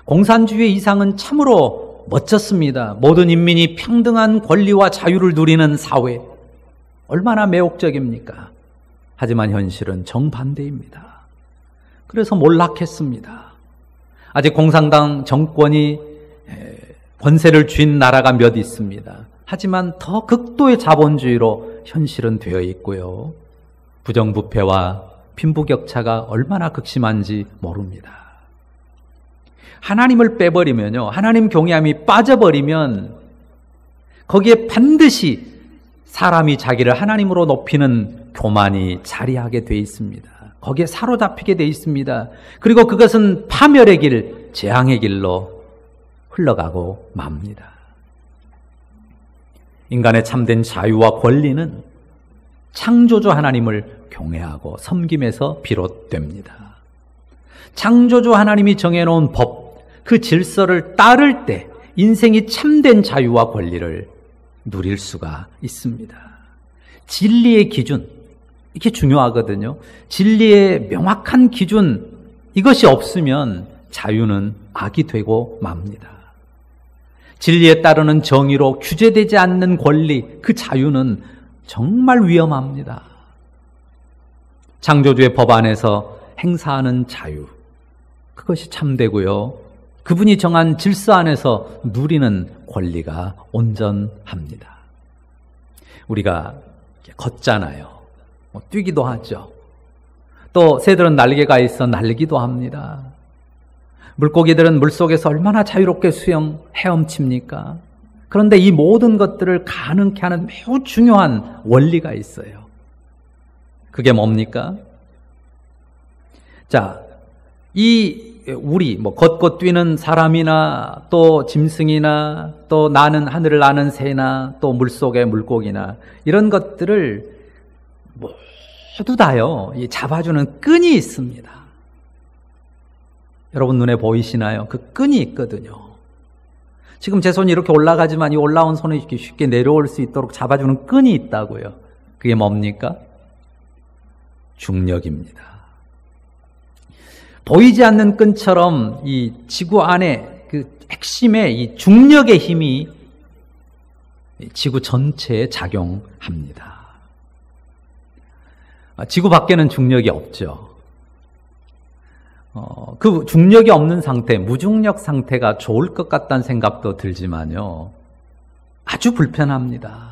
Speaker 1: 공산주의의 이상은 참으로 멋졌습니다. 모든 인민이 평등한 권리와 자유를 누리는 사회, 얼마나 매혹적입니까? 하지만 현실은 정반대입니다. 그래서 몰락했습니다. 아직 공산당 정권이 권세를 쥔 나라가 몇 있습니다. 하지만 더 극도의 자본주의로 현실은 되어 있고요. 부정부패와 빈부격차가 얼마나 극심한지 모릅니다. 하나님을 빼버리면요, 하나님 경외함이 빠져버리면 거기에 반드시 사람이 자기를 하나님으로 높이는 교만이 자리하게 돼 있습니다. 거기에 사로잡히게 돼 있습니다. 그리고 그것은 파멸의 길, 재앙의 길로 흘러가고 맙니다. 인간의 참된 자유와 권리는 창조주 하나님을 경외하고 섬김에서 비롯됩니다. 창조주 하나님이 정해놓은 법, 그 질서를 따를 때 인생이 참된 자유와 권리를 누릴 수가 있습니다. 진리의 기준, 이게 중요하거든요. 진리의 명확한 기준, 이것이 없으면 자유는 악이 되고 맙니다. 진리에 따르는 정의로 규제되지 않는 권리, 그 자유는 정말 위험합니다. 창조주의 법 안에서 행사하는 자유, 그것이 참되고요. 그분이 정한 질서 안에서 누리는 권리가 온전합니다. 우리가 걷잖아요. 뛰기도 하죠. 또 새들은 날개가 있어 날기도 합니다. 물고기들은 물속에서 얼마나 자유롭게 헤엄칩니까? 그런데 이 모든 것들을 가능케 하는 매우 중요한 원리가 있어요. 그게 뭡니까? 자, 우리 걷고 뛰는 사람이나 또 짐승이나 또 나는 하늘을 나는 새나 또 물속의 물고기나 이런 것들을 모두 다요, 잡아주는 끈이 있습니다. 여러분 눈에 보이시나요? 그 끈이 있거든요. 지금 제 손이 이렇게 올라가지만 이 올라온 손이 이렇게 쉽게 내려올 수 있도록 잡아주는 끈이 있다고요. 그게 뭡니까? 중력입니다. 보이지 않는 끈처럼 이 지구 안에 그 핵심에 이 중력의 힘이 지구 전체에 작용합니다. 지구 밖에는 중력이 없죠. 그 중력이 없는 상태, 무중력 상태가 좋을 것 같다는 생각도 들지만요. 아주 불편합니다.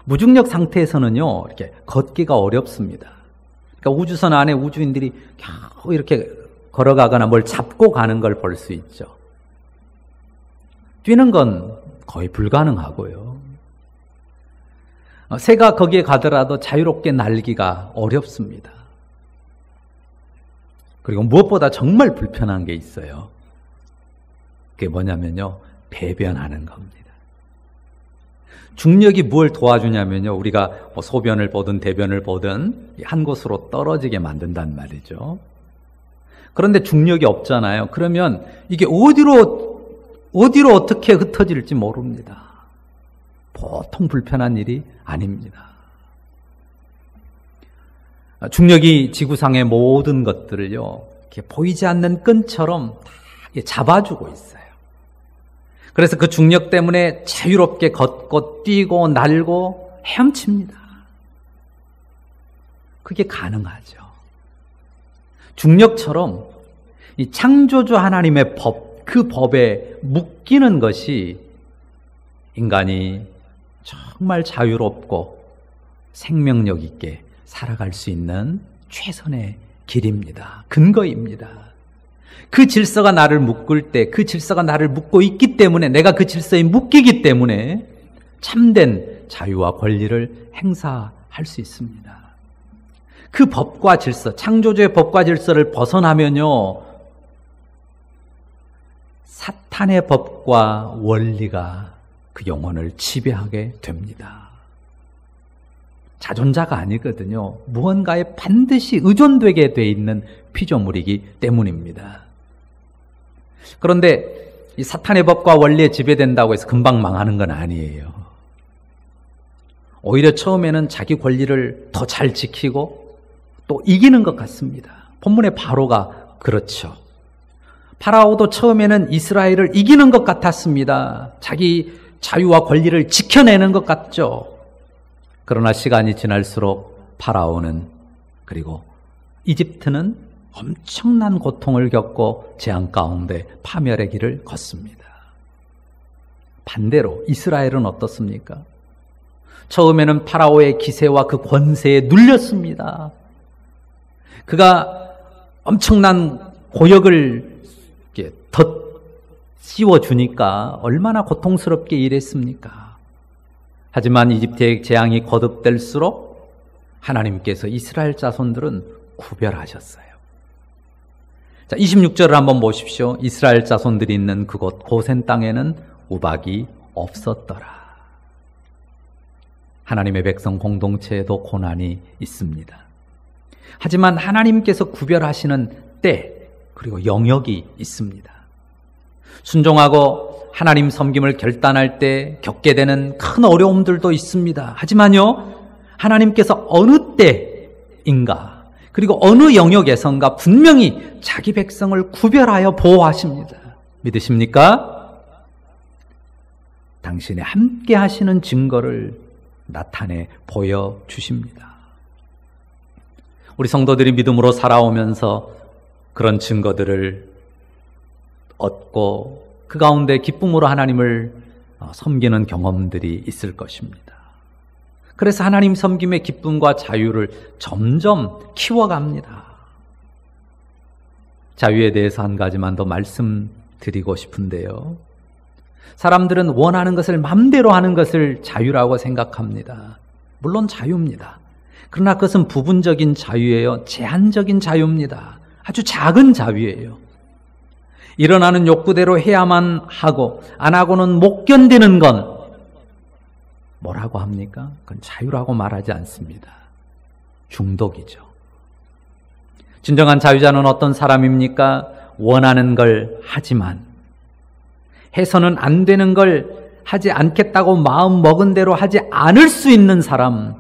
Speaker 1: 무중력 상태에서는요, 이렇게 걷기가 어렵습니다. 그러니까 우주선 안에 우주인들이 겨우 이렇게 걸어가거나 뭘 잡고 가는 걸 볼 수 있죠. 뛰는 건 거의 불가능하고요. 새가 거기에 가더라도 자유롭게 날기가 어렵습니다. 그리고 무엇보다 정말 불편한 게 있어요. 그게 뭐냐면요, 배변하는 겁니다. 중력이 뭘 도와주냐면요, 우리가 뭐 소변을 보든 대변을 보든 한 곳으로 떨어지게 만든단 말이죠. 그런데 중력이 없잖아요. 그러면 이게 어디로 어떻게 흩어질지 모릅니다. 보통 불편한 일이 아닙니다. 중력이 지구상의 모든 것들을요, 이렇게 보이지 않는 끈처럼 다 잡아주고 있어요. 그래서 그 중력 때문에 자유롭게 걷고 뛰고 날고 헤엄칩니다. 그게 가능하죠. 중력처럼 이 창조주 하나님의 법, 그 법에 묶이는 것이 인간이 정말 자유롭고 생명력 있게 살아갈 수 있는 최선의 길입니다. 근거입니다. 그 질서가 나를 묶을 때, 그 질서가 나를 묶고 있기 때문에, 내가 그 질서에 묶이기 때문에 참된 자유와 권리를 행사할 수 있습니다. 그 법과 질서, 창조주의 법과 질서를 벗어나면요, 사탄의 법과 원리가 그 영혼을 지배하게 됩니다. 자존자가 아니거든요. 무언가에 반드시 의존되게 돼 있는 피조물이기 때문입니다. 그런데 이 사탄의 법과 원리에 지배된다고 해서 금방 망하는 건 아니에요. 오히려 처음에는 자기 권리를 더 잘 지키고 또 이기는 것 같습니다. 본문의 바로가 그렇죠. 파라오도 처음에는 이스라엘을 이기는 것 같았습니다. 자기 자유와 권리를 지켜내는 것 같죠. 그러나 시간이 지날수록 파라오는, 그리고 이집트는 엄청난 고통을 겪고 재앙 가운데 파멸의 길을 걷습니다. 반대로 이스라엘은 어떻습니까? 처음에는 파라오의 기세와 그 권세에 눌렸습니다. 그가 엄청난 고역을 덧씌워주니까 얼마나 고통스럽게 일했습니까? 하지만 이집트의 재앙이 거듭될수록 하나님께서 이스라엘 자손들은 구별하셨어요. 자, 26절을 한번 보십시오. 이스라엘 자손들이 있는 그곳 고센 땅에는 우박이 없었더라. 하나님의 백성 공동체에도 고난이 있습니다. 하지만 하나님께서 구별하시는 때, 그리고 영역이 있습니다. 순종하고 하나님 섬김을 결단할 때 겪게 되는 큰 어려움들도 있습니다. 하지만요, 하나님께서 어느 때인가, 그리고 어느 영역에선가 분명히 자기 백성을 구별하여 보호하십니다. 믿으십니까? 당신의 함께 하시는 증거를 나타내 보여주십니다. 우리 성도들이 믿음으로 살아오면서 그런 증거들을 얻고 그 가운데 기쁨으로 하나님을 섬기는 경험들이 있을 것입니다. 그래서 하나님 섬김의 기쁨과 자유를 점점 키워갑니다. 자유에 대해서 한 가지만 더 말씀드리고 싶은데요. 사람들은 원하는 것을 맘대로 하는 것을 자유라고 생각합니다. 물론 자유입니다. 그러나 그것은 부분적인 자유예요. 제한적인 자유입니다. 아주 작은 자유예요. 일어나는 욕구대로 해야만 하고 안 하고는 못 견디는 건 뭐라고 합니까? 그건 자유라고 말하지 않습니다. 중독이죠. 진정한 자유자는 어떤 사람입니까? 원하는 걸 하지만 해서는 안 되는 걸 하지 않겠다고 마음 먹은 대로 하지 않을 수 있는 사람,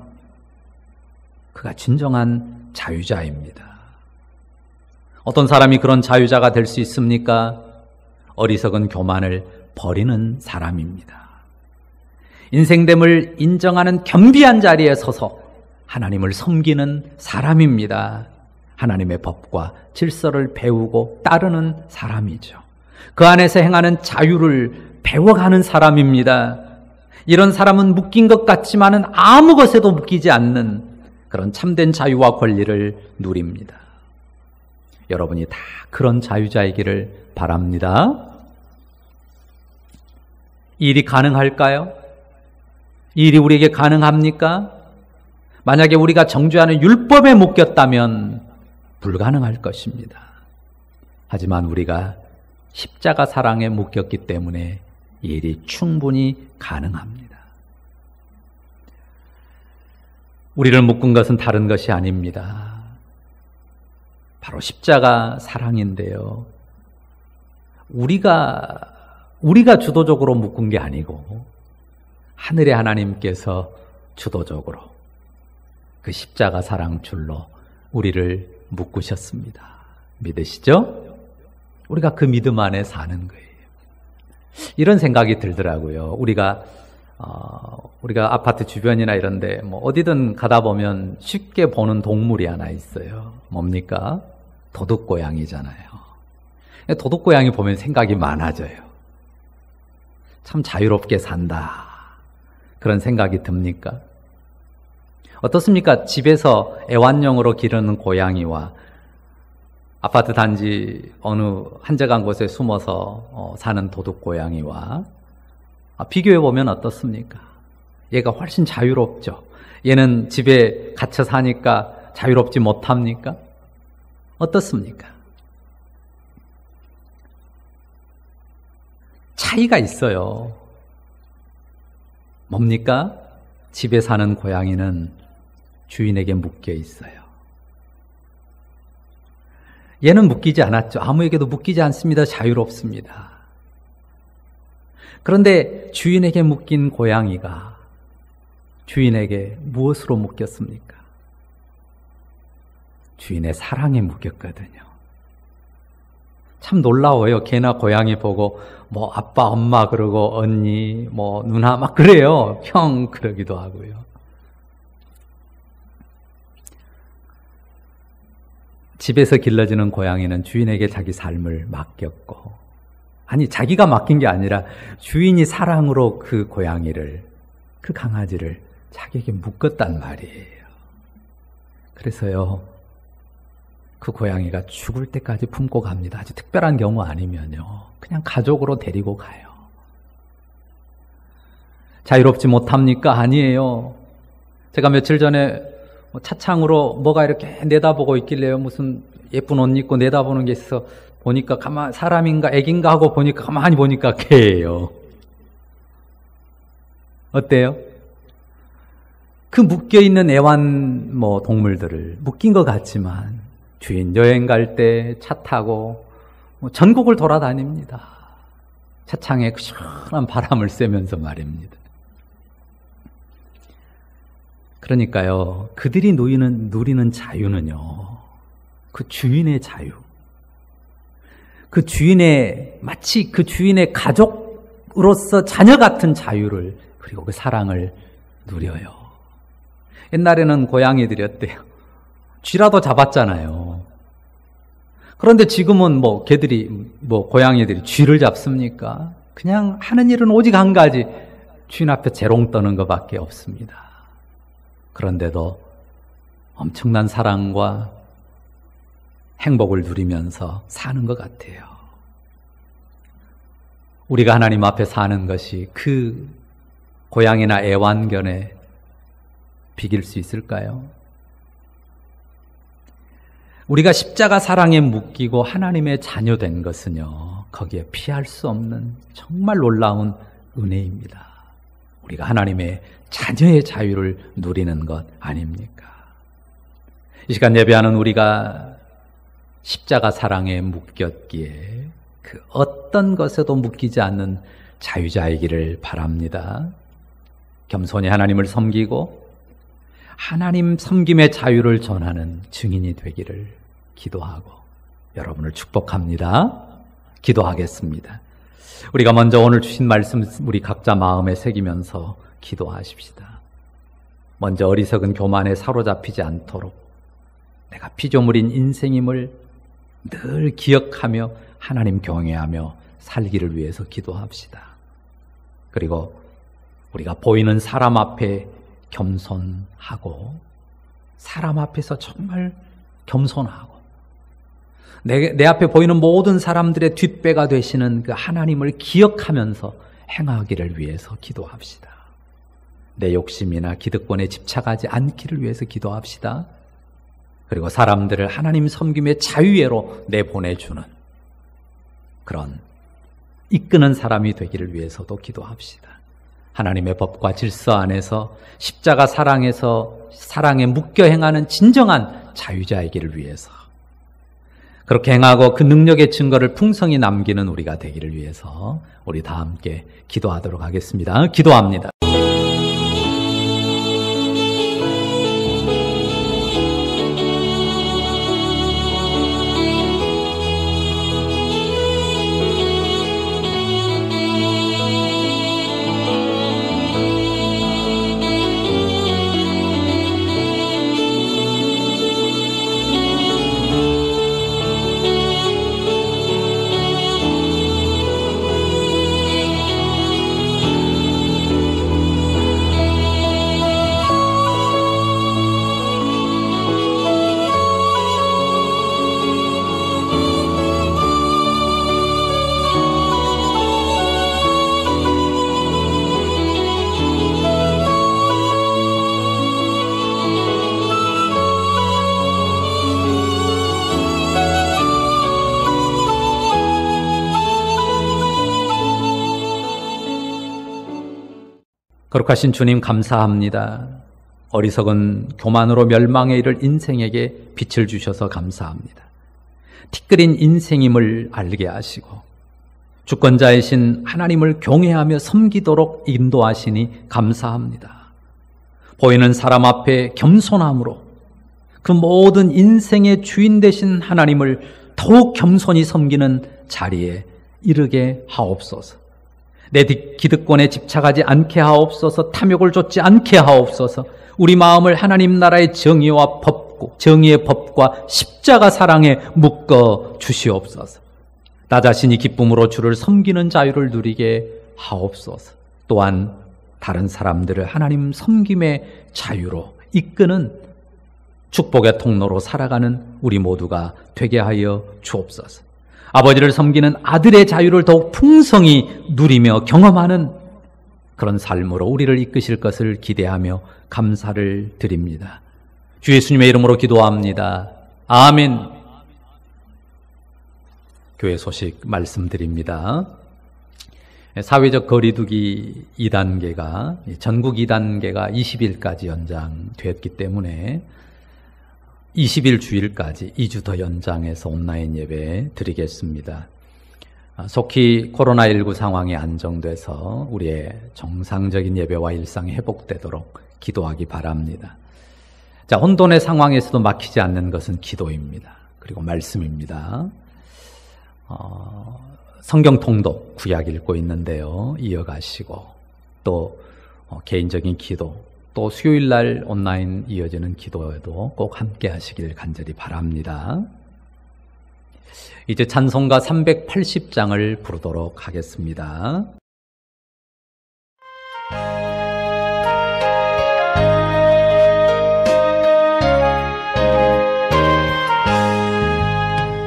Speaker 1: 그가 진정한 자유자입니다. 어떤 사람이 그런 자유자가 될 수 있습니까? 어리석은 교만을 버리는 사람입니다. 인생됨을 인정하는 겸비한 자리에 서서 하나님을 섬기는 사람입니다. 하나님의 법과 질서를 배우고 따르는 사람이죠. 그 안에서 행하는 자유를 배워가는 사람입니다. 이런 사람은 묶인 것 같지만은 아무 것에도 묶이지 않는 그런 참된 자유와 권리를 누립니다. 여러분이 다 그런 자유자이기를 바랍니다. 이 일이 가능할까요? 이 일이 우리에게 가능합니까? 만약에 우리가 정죄하는 율법에 묶였다면 불가능할 것입니다. 하지만 우리가 십자가 사랑에 묶였기 때문에 이 일이 충분히 가능합니다. 우리를 묶은 것은 다른 것이 아닙니다. 바로 십자가 사랑인데요. 우리가 주도적으로 묶은 게 아니고 하늘의 하나님께서 주도적으로 그 십자가 사랑 줄로 우리를 묶으셨습니다. 믿으시죠? 우리가 그 믿음 안에 사는 거예요. 이런 생각이 들더라고요. 우리가 아파트 주변이나 이런데 어디든 가다 보면 쉽게 보는 동물이 하나 있어요. 뭡니까? 도둑고양이잖아요. 도둑고양이 보면 생각이 많아져요. 참 자유롭게 산다. 그런 생각이 듭니까? 어떻습니까? 집에서 애완용으로 기르는 고양이와 아파트 단지 어느 한적한 곳에 숨어서 사는 도둑고양이와 비교해보면 어떻습니까? 얘가 훨씬 자유롭죠. 얘는 집에 갇혀 사니까 자유롭지 못합니까? 어떻습니까? 차이가 있어요. 뭡니까? 집에 사는 고양이는 주인에게 묶여 있어요. 얘는 묶이지 않았죠. 아무에게도 묶이지 않습니다. 자유롭습니다. 그런데 주인에게 묶인 고양이가 주인에게 무엇으로 묶였습니까? 주인의 사랑에 묶였거든요. 참 놀라워요. 개나 고양이 보고 아빠, 엄마 그러고 언니, 누나 막 그래요. 형 그러기도 하고요. 집에서 길러지는 고양이는 주인에게 자기 삶을 맡겼고, 아니 자기가 맡긴 게 아니라 주인이 사랑으로 그 고양이를, 그 강아지를 자기에게 묶었단 말이에요. 그래서요, 그 고양이가 죽을 때까지 품고 갑니다. 아주 특별한 경우 아니면요, 그냥 가족으로 데리고 가요. 자유롭지 못합니까? 아니에요. 제가 며칠 전에 차창으로 뭐가 이렇게 내다보고 있길래요. 무슨 예쁜 옷 입고 내다보는 게 있어 보니까 사람인가 애긴가 하고 보니까 가만히 보니까 개예요. 어때요? 그 묶여있는 애완 동물들을 묶인 것 같지만 주인 여행 갈 때 차 타고 전국을 돌아다닙니다. 차창에 시원한 바람을 쐬면서 말입니다. 그러니까요, 그들이 누리는 자유는요, 그 주인의 자유, 마치 그 주인의 가족으로서 자녀 같은 자유를, 그리고 그 사랑을 누려요. 옛날에는 고양이들이었대요. 쥐라도 잡았잖아요. 그런데 지금은 고양이들이 쥐를 잡습니까? 그냥 하는 일은 오직 한 가지, 주인 앞에 재롱 떠는 것밖에 없습니다. 그런데도 엄청난 사랑과 행복을 누리면서 사는 것 같아요. 우리가 하나님 앞에 사는 것이 그 고양이나 애완견에 비길 수 있을까요? 우리가 십자가 사랑에 묶이고 하나님의 자녀 된 것은요, 거기에 피할 수 없는 정말 놀라운 은혜입니다. 우리가 하나님의 자녀의 자유를 누리는 것 아닙니까? 이 시간 예배하는 우리가 십자가 사랑에 묶였기에 그 어떤 것에도 묶이지 않는 자유자이기를 바랍니다. 겸손히 하나님을 섬기고 하나님 섬김의 자유를 전하는 증인이 되기를 기도하고 여러분을 축복합니다. 기도하겠습니다. 우리가 먼저 오늘 주신 말씀 우리 각자 마음에 새기면서 기도하십시다. 먼저 어리석은 교만에 사로잡히지 않도록 내가 피조물인 인생임을 늘 기억하며 하나님 경외하며 살기를 위해서 기도합시다. 그리고 우리가 보이는 사람 앞에 겸손하고 사람 앞에서 정말 겸손하고 내 앞에 보이는 모든 사람들의 뒷배가 되시는 그 하나님을 기억하면서 행하기를 위해서 기도합시다. 내 욕심이나 기득권에 집착하지 않기를 위해서 기도합시다. 그리고 사람들을 하나님 섬김의 자유예로 내보내주는 그런 이끄는 사람이 되기를 위해서도 기도합시다. 하나님의 법과 질서 안에서 십자가 사랑에 묶여 행하는 진정한 자유자이기를 위해서 그렇게 행하고 그 능력의 증거를 풍성히 남기는 우리가 되기를 위해서 우리 다 함께 기도하도록 하겠습니다. 기도합니다. 거룩하신 주님 감사합니다. 어리석은 교만으로 멸망에 이를 인생에게 빛을 주셔서 감사합니다. 티끌인 인생임을 알게 하시고 주권자이신 하나님을 경외하며 섬기도록 인도하시니 감사합니다. 보이는 사람 앞에 겸손함으로 그 모든 인생의 주인 되신 하나님을 더욱 겸손히 섬기는 자리에 이르게 하옵소서. 내 기득권에 집착하지 않게 하옵소서. 탐욕을 좇지 않게 하옵소서. 우리 마음을 하나님 나라의 정의의 법과 십자가 사랑에 묶어 주시옵소서. 나 자신이 기쁨으로 주를 섬기는 자유를 누리게 하옵소서. 또한 다른 사람들을 하나님 섬김의 자유로 이끄는 축복의 통로로 살아가는 우리 모두가 되게 하여 주옵소서. 아버지를 섬기는 아들의 자유를 더욱 풍성히 누리며 경험하는 그런 삶으로 우리를 이끄실 것을 기대하며 감사를 드립니다. 주 예수님의 이름으로 기도합니다. 아멘. 교회 소식 말씀드립니다. 사회적 거리두기 2단계가 전국 2단계가 20일까지 연장되었기 때문에 20일 주일까지 2주 더 연장해서 온라인 예배 드리겠습니다. 속히 코로나19 상황이 안정돼서 우리의 정상적인 예배와 일상이 회복되도록 기도하기 바랍니다. 자, 혼돈의 상황에서도 막히지 않는 것은 기도입니다. 그리고 말씀입니다. 성경 통독 구약 읽고 있는데요. 이어가시고 또 개인적인 기도 또 수요일 날 온라인 이어지는 기도에도 꼭 함께 하시길 간절히 바랍니다. 이제 찬송가 380장을 부르도록 하겠습니다.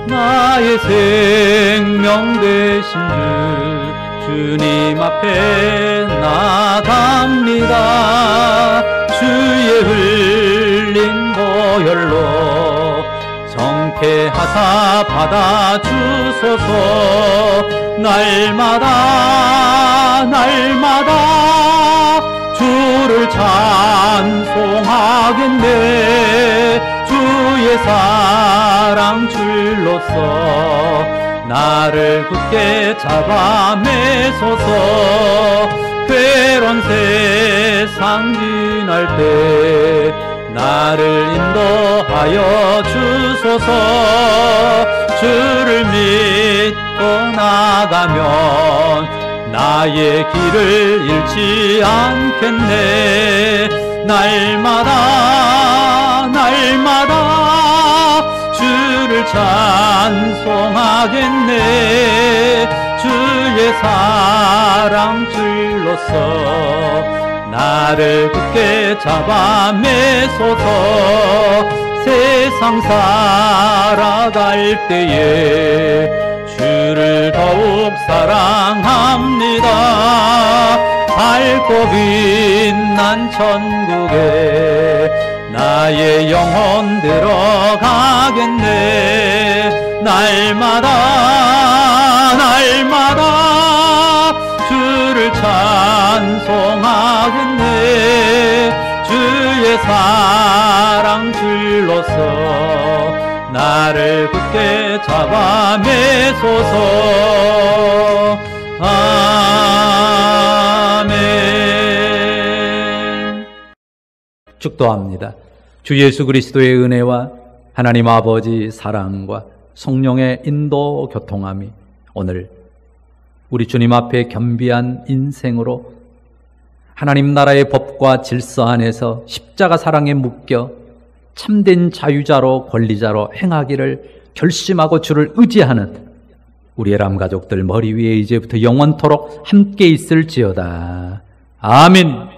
Speaker 4: 나의 생명 되신 주님 앞에 나갑니다. 주의 흘린 보혈로 정케하사 받아주소서. 날마다 주를 찬송하겠네. 주의 사랑 줄로서 나를 굳게 잡아 매소서. 괴로운 세상 지날 때 나를 인도하여 주소서. 주를 믿고 나가면 나의 길을 잃지 않겠네. 날마다 주를 찬송하겠네. 주의 사랑 줄로서 나를 굳게 잡아 매소서. 세상 살아갈 때에 주를 더욱 사랑합니다. 밝고 빛난 천국에 나의 영혼 들어가겠네. 날마다 주를 찬송하겠네. 주의 사랑 줄로서 나를 굳게 잡아 매소서. 아멘.
Speaker 1: 축도합니다. 주 예수 그리스도의 은혜와 하나님 아버지 사랑과 성령의 인도 교통함이 오늘 우리 주님 앞에 겸비한 인생으로 하나님 나라의 법과 질서 안에서 십자가 사랑에 묶여 참된 자유자로 권리자로 행하기를 결심하고 주를 의지하는 우리 에람 가족들 머리 위에 이제부터 영원토록 함께 있을지어다. 아멘.